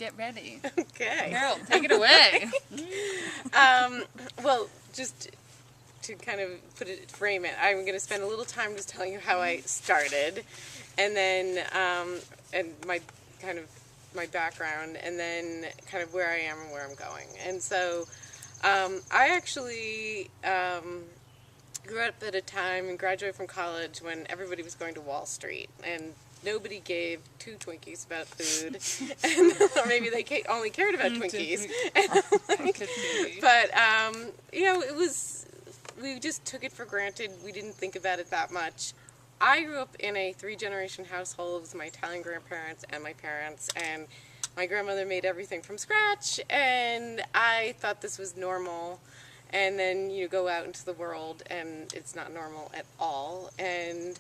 get ready. Okay. Carole, take it away. Well, just to kind of frame it, I'm going to spend a little time just telling you how I started, and then and my background, and then kind of where I am and where I'm going. And so I actually grew up at a time and graduated from college when everybody was going to Wall Street, and nobody gave two Twinkies about food, and, or maybe they only cared about Twinkies. But, you know, we just took it for granted. We didn't think about it that much. I grew up in a 3-generation household with my Italian grandparents and my parents, and my grandmother made everything from scratch, and I thought this was normal. And then you go out into the world, and it's not normal at all. And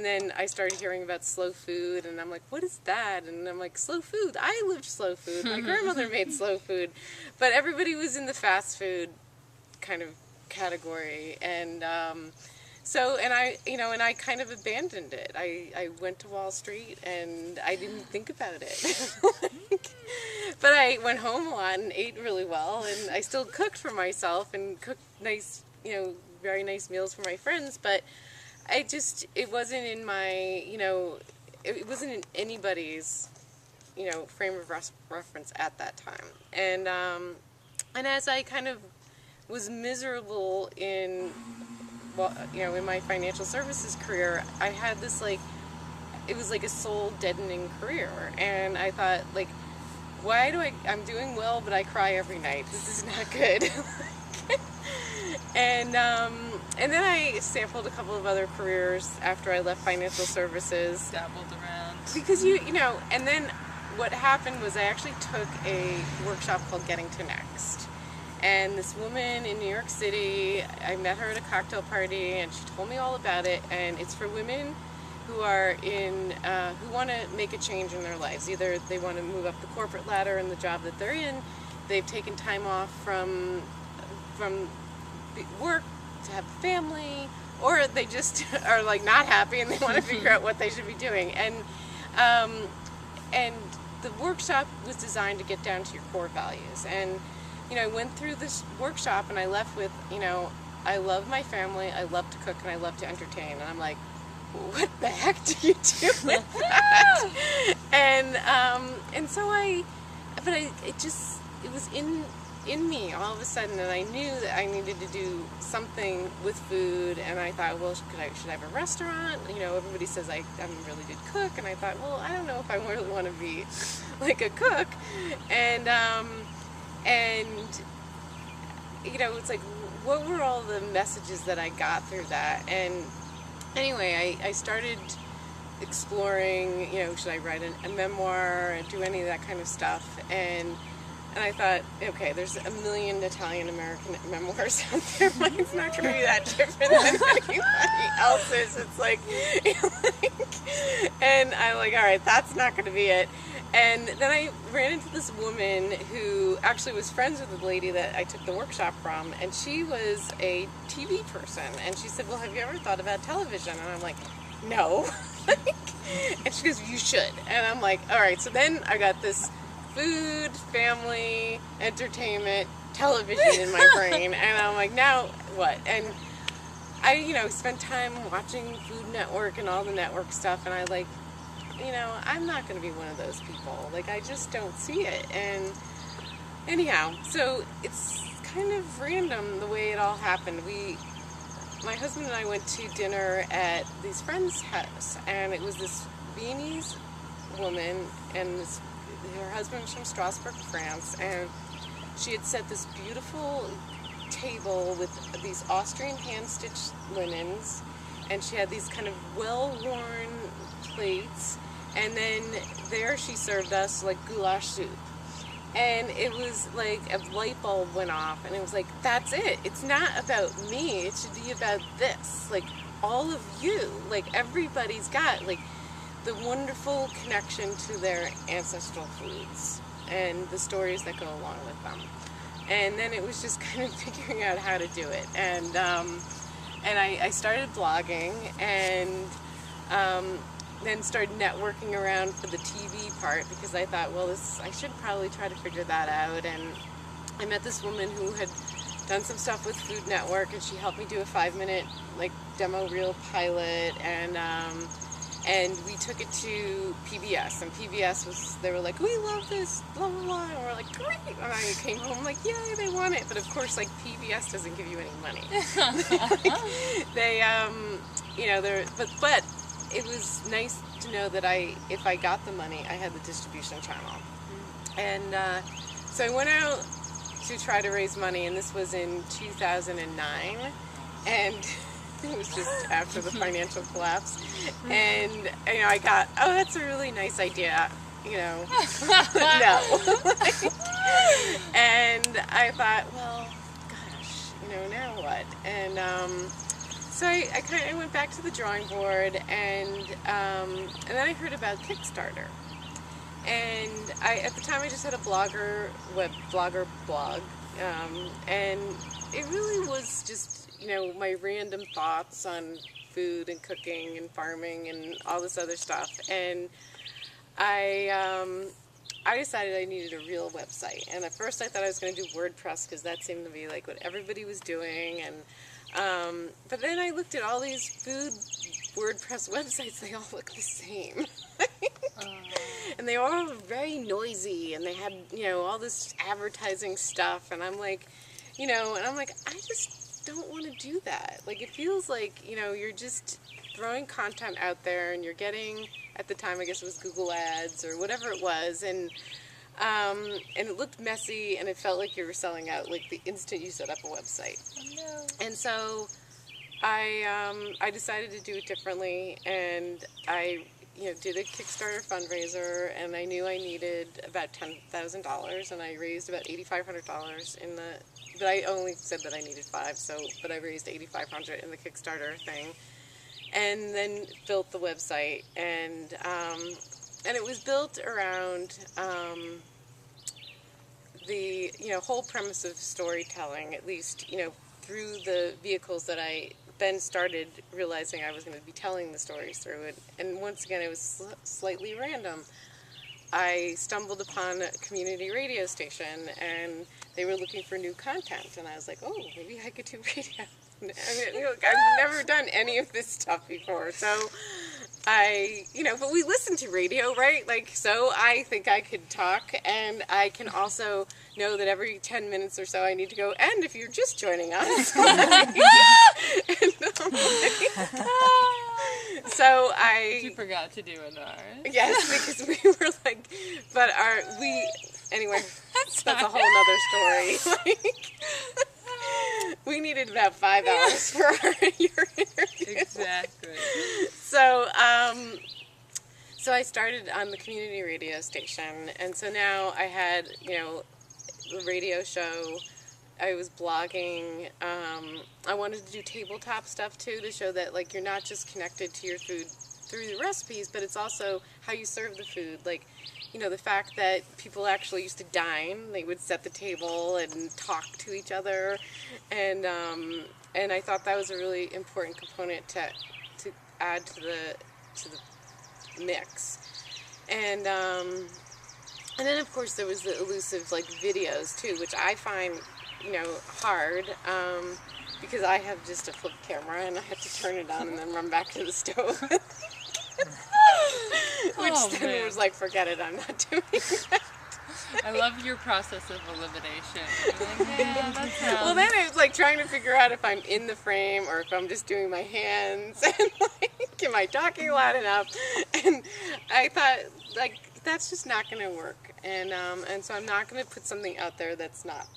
then I started hearing about slow food, and I'm like, what is that? And I'm like, slow food? I lived slow food. My grandmother made slow food. But everybody was in the fast food kind of category. And and I kind of abandoned it. I went to Wall Street, and I didn't think about it. But I went home a lot and ate really well, and I still cooked for myself and cooked nice, very nice meals for my friends, but it wasn't in my, it wasn't in anybody's, frame of reference at that time. And as I kind of was miserable in my financial services career, I had this, it was like a soul deadening career, and I thought, I'm doing well, but I cry every night. This is not good. And then I sampled a couple of other careers after I left financial services. Dabbled around. Because and then what happened was I actually took a workshop called Getting to Next. And this woman in New York City, I met her at a cocktail party, and she told me all about it. And it's for women who are who want to make a change in their lives. Either they want to move up the corporate ladder in the job that they're in, they've taken time off from work to have a family, or they just are not happy and they want to figure out what they should be doing. And the workshop was designed to get down to your core values. And I went through this workshop, and I left with, I love my family, I love to cook, and I love to entertain. And I'm like, what the heck do you do with that? And so it was in me all of a sudden, and I knew that I needed to do something with food. And I thought, well, should I have a restaurant? Everybody says I'm a really good cook, and I thought, well, I don't know if I really want to be like a cook. And it's like, what were all the messages that I got through that? And anyway, I started exploring, should I write a memoir and do any of that kind of stuff? And I thought, okay, there's a million Italian-American memoirs out there. Mine's not going to be that different than anybody else's. It's and I'm like, all right, that's not going to be it. And then I ran into this woman who actually was friends with the lady that I took the workshop from, and she was a TV person. And she said, well, have you ever thought about television? And I'm like, no. And she goes, you should. And I'm like, all right. So then I got this food, family, entertainment, television in my brain. And I'm like, now what? And I spent time watching Food Network and all the network stuff, and I I'm not going to be one of those people. I just don't see it. And anyhow, so it's kind of random the way it all happened. My husband and I went to dinner at these friends' house, and it was this Viennese woman, and her husband was from Strasbourg, France, and she had set this beautiful table with these Austrian hand-stitched linens, and she had these kind of well-worn plates. And then there she served us goulash soup. And it was like a light bulb went off, and it was like, that's it. It's not about me. It should be about this. All of you. Everybody's got the wonderful connection to their ancestral foods and the stories that go along with them. And then it was just kind of figuring out how to do it. And I started blogging, and then started networking around for the TV part because I thought, well, I should probably try to figure that out. And I met this woman who had done some stuff with Food Network, and she helped me do a 5-minute like demo reel pilot, and we took it to PBS, and PBS they were like, we love this, blah blah blah, and we're like, great. And I came home like, yay, they want it. But of course, like, PBS doesn't give you any money. They but it was nice to know that if I got the money, I had the distribution channel. And so I went out to try to raise money, and this was in 2009, and it was just after the financial collapse. And I got, oh, that's a really nice idea, no. And I thought, well, gosh, now what? And so I kind of went back to the drawing board, and then I heard about Kickstarter. And at the time I just had a blogger blog, and it really was just, my random thoughts on food and cooking and farming and all this other stuff. And I decided I needed a real website. And at first I thought I was going to do WordPress because that seemed to be like what everybody was doing. And but then I looked at all these food WordPress websites. They all look the same. And they were all very noisy, and they had, all this advertising stuff. And I'm like, I just don't want to do that. Like, it feels like, you're just throwing content out there, and you're getting, at the time, I guess it was Google Ads or whatever it was, and it looked messy, and it felt like you were selling out, like, the instant you set up a website. Oh, no. And so I decided to do it differently, and I did a Kickstarter fundraiser, and I knew I needed about $10,000, and I raised about $8,500 but I only said that I needed $5,000, but I raised $8,500 in the Kickstarter thing, and then built the website, and it was built around the whole premise of storytelling, at least through the vehicles that I then started realizing I was going to be telling the stories through it. And once again, it was slightly random. I stumbled upon a community radio station, and they were looking for new content, and I was like, oh, maybe I could do radio. I mean, I've never done any of this stuff before, so but we listen to radio, right? Like, so I think I could talk, and I can also know that every 10 minutes or so I need to go, and if you're just joining us, so You forgot to do it ours. Yes, because we were like, anyway, that's a whole nother story. We needed about 5 hours for your interview. Exactly. So I started on the community radio station, and so now I had, the radio show. I was blogging. I wanted to do tabletop stuff too, to show that, like, you're not just connected to your food through the recipes, but it's also how you serve the food. Like, the fact that people actually used to dine, they would set the table and talk to each other, and I thought that was a really important component to add to the mix. And then of course there was the elusive, like, videos too, which I find hard, because I have just a flip camera and I have to turn it on and then run back to the stove. Which then was like, forget it, I'm not doing that. I love your process of elimination. You're like, yeah, that sounds... Well, then I was like trying to figure out if I'm in the frame or if I'm just doing my hands, and like, am I talking loud enough? And I thought, like, that's just not going to work, and so I'm not going to put something out there that's not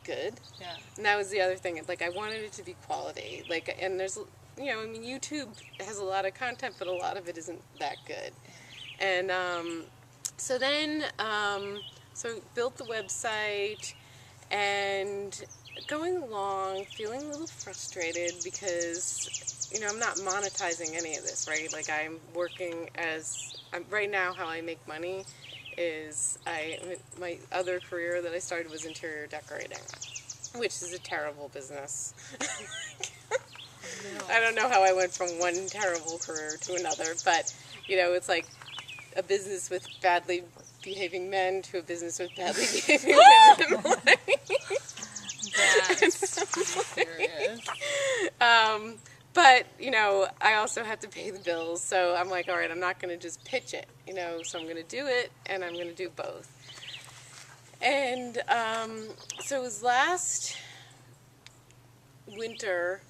good. Yeah. And that was the other thing. Like, I wanted it to be quality. Like, and there's, YouTube has a lot of content, but a lot of it isn't that good. And so then, so built the website, and going along, feeling a little frustrated because, I'm not monetizing any of this, right? Like, I'm working right now how I make money is my other career that I started was interior decorating, which is a terrible business. I don't know how I went from one terrible career to another, but You know, it's like a business with badly behaving men to a business with badly behaving women. That's serious. But, you know, I also have to pay the bills, so I'm like, all right, I'm not going to just pitch it, you know, so I'm going to do it, and I'm going to do both. And so it was last winter,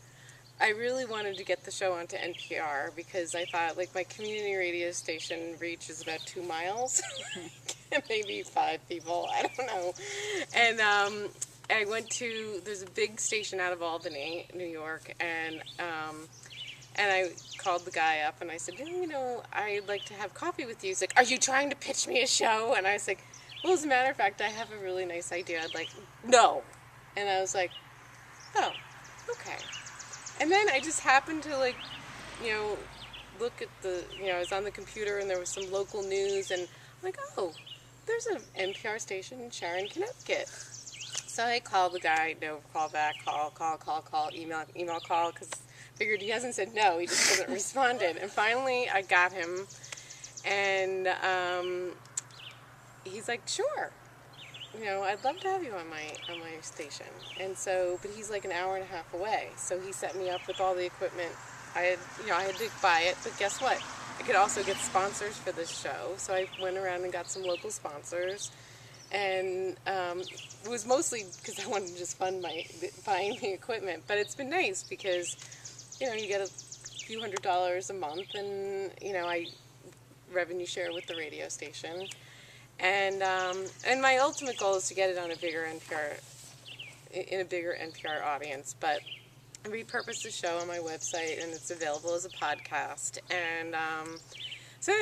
I really wanted to get the show onto NPR because I thought, like, my community radio station reach is about 2 miles, maybe 5 people, I don't know. And I went to, there's a big station out of Albany, New York, and I called the guy up and I said, you know, I'd like to have coffee with you. He's like, are you trying to pitch me a show? And I was like, well, as a matter of fact, I have a really nice idea. I'd like, no. And I was like, oh, okay. And then I just happened to, like, you know, look at the, you know, I was on the computer and there was some local news and I'm like, oh, there's an NPR station in Sharon, Connecticut. So I called the guy, no, call back, call, email, call, because I figured he hasn't said no, he just hasn't responded. And finally I got him, and he's like, sure, you know, I'd love to have you on my station. And so, but he's like an hour and a half away, so he set me up with all the equipment. I had to buy it, but guess what? I could also get sponsors for this show, so I went around and got some local sponsors. And it was mostly because I wanted to just fund buying the equipment. But it's been nice because, you know, you get a few $100s a month, and, you know, I revenue share with the radio station. And my ultimate goal is to get it on a bigger NPR audience. But I repurposed the show on my website, and it's available as a podcast. And so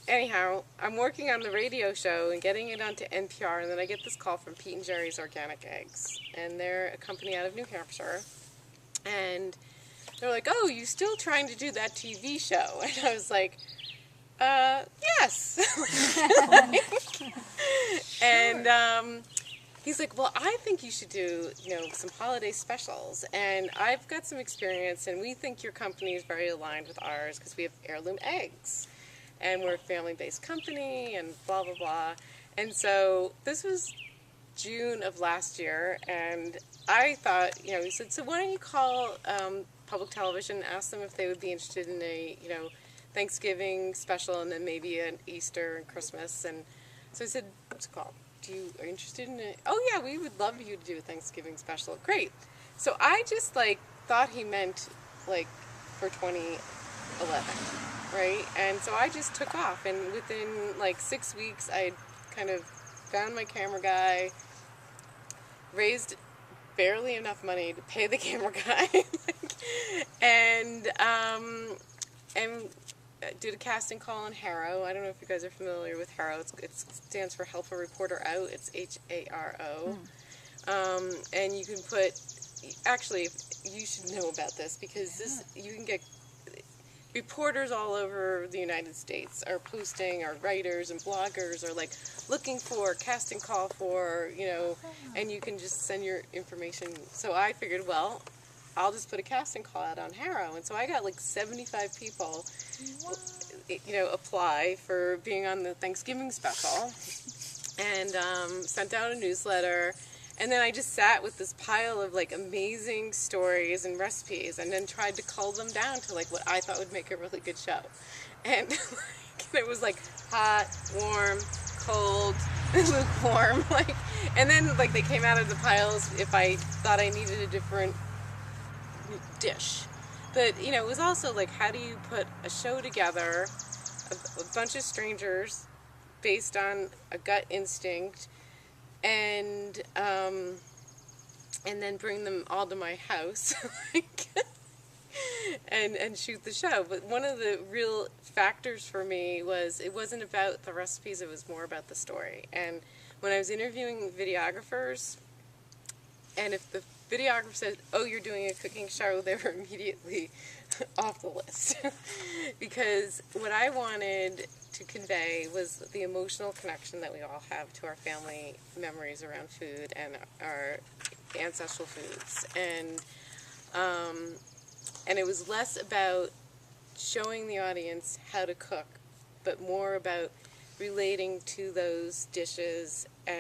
anyhow, I'm working on the radio show and getting it onto NPR, and then I get this call from Pete and Jerry's Organic Eggs, and they're a company out of New Hampshire, and they're like, oh, you still trying to do that TV show? And I was like, yes. And he's like, well, I think you should do, you know, some holiday specials, and I've got some experience, and we think your company is very aligned with ours because we have heirloom eggs. And we're a family-based company, and blah, blah, blah. And so this was June of last year, and I thought, you know, he said, so why don't you call public television and ask them if they would be interested in a, you know, Thanksgiving special, and then maybe an Easter and Christmas. And so I said, what's it called? Are you interested in it? Oh, yeah, we would love you to do a Thanksgiving special. Great. So I just, like, thought he meant, like, for 2011. Right? And so I just took off, and within like 6 weeks I kind of found my camera guy, raised barely enough money to pay the camera guy, and did a casting call on Haro. I don't know if you guys are familiar with Haro. It stands for Help a Reporter Out. It's HARO. And you can put, actually, you should know about this because you can get reporters all over the United States are posting, or writers and bloggers are like looking for, casting call for, you know, and you can just send your information. So I figured, well, I'll just put a casting call out on Haro. And so I got like 75 people, you know, apply for being on the Thanksgiving special, and sent out a newsletter. And then I just sat with this pile of like amazing stories and recipes, and then tried to cull them down to like what I thought would make a really good show. And it was like hot, warm, cold, lukewarm, like, and then like they came out of the piles if I thought I needed a different dish. But, you know, it was also like, how do you put a show together, a bunch of strangers based on a gut instinct, and then bring them all to my house and shoot the show. But one of the real factors for me was it wasn't about the recipes, it was more about the story. And when I was interviewing videographers, and if the videographer said, oh, you're doing a cooking show, they were immediately off the list. Because what I wanted to convey was the emotional connection that we all have to our family memories around food and our ancestral foods. And it was less about showing the audience how to cook but more about relating to those dishes and